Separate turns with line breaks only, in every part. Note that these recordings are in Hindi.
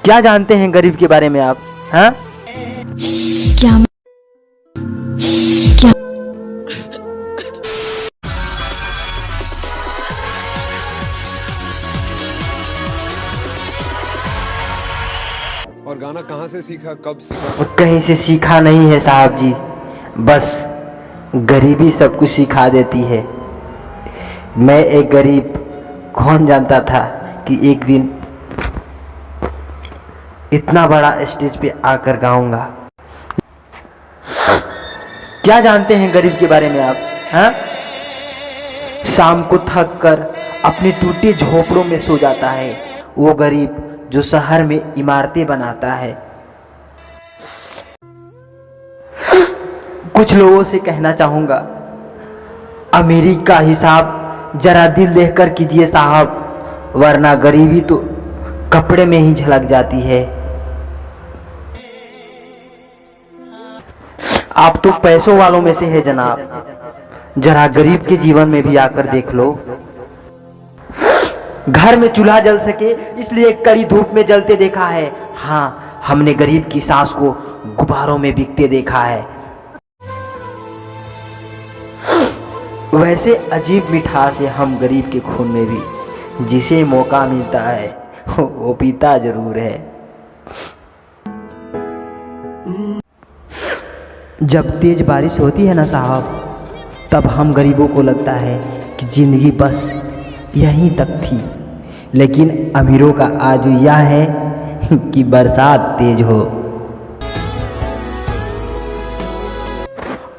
क्या जानते हैं गरीब के बारे में आप? हाँ,
क्या क्या
और गाना कहाँ से सीखा, कब सीखा?
और कहीं से सीखा नहीं है साहब जी, बस गरीबी सब कुछ सिखा देती है। मैं एक गरीब, कौन जानता था कि एक दिन इतना बड़ा स्टेज पे आकर गाऊंगा। क्या जानते हैं गरीब के बारे में आप? हाँ, शाम को थक कर अपने टूटे झोपड़ों में सो जाता है वो गरीब जो शहर में इमारतें बनाता है। कुछ लोगों से कहना चाहूंगा, अमीरी का हिसाब जरा दिल देखकर कीजिए साहब, वरना गरीबी तो कपड़े में ही झलक जाती है। आप तो पैसों वालों में से है जनाब, जरा गरीब के जीवन में भी आकर देख लो। घर में चूल्हा जल सके इसलिए कड़ी धूप में जलते देखा है। हाँ, हमने गरीब की सांस को गुब्बारों में बिकते देखा है। वैसे अजीब मिठास है हम गरीब के खून में भी, जिसे मौका मिलता है वो पीता जरूर है। जब तेज बारिश होती है ना साहब, तब हम गरीबों को लगता है कि जिंदगी बस यहीं तक थी, लेकिन अमीरों का आज यह है कि बरसात तेज हो।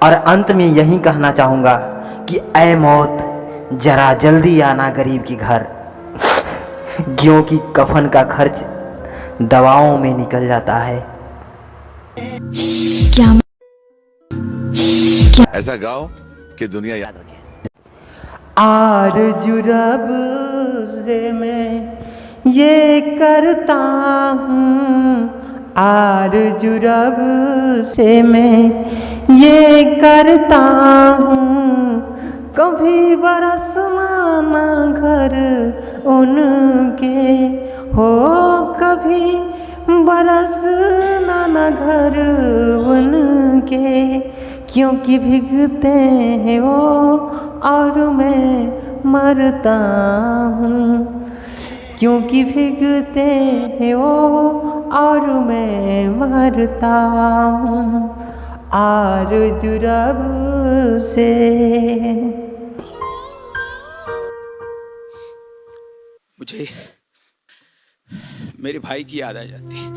और अंत में यही कहना चाहूंगा कि ऐ मौत जरा जल्दी आना गरीब के घर, क्योंकि कफन का खर्च दवाओं में निकल जाता है।
क्या
ऐसा गाओ कि दुनिया याद रखे।
आरज़ू रब से मैं ये करता हूँ, आरज़ू रब से मैं ये करता हूँ, कभी बरसना ना घर उनके हो, कभी बरसना ना घर उनके, क्योंकि भीगते हैं वो और मैं मरता हूँ, क्योंकि भीगते हैं वो और मैं मरता हूँ आरज़ू रब से।
मुझे मेरे भाई की याद आ जाती है।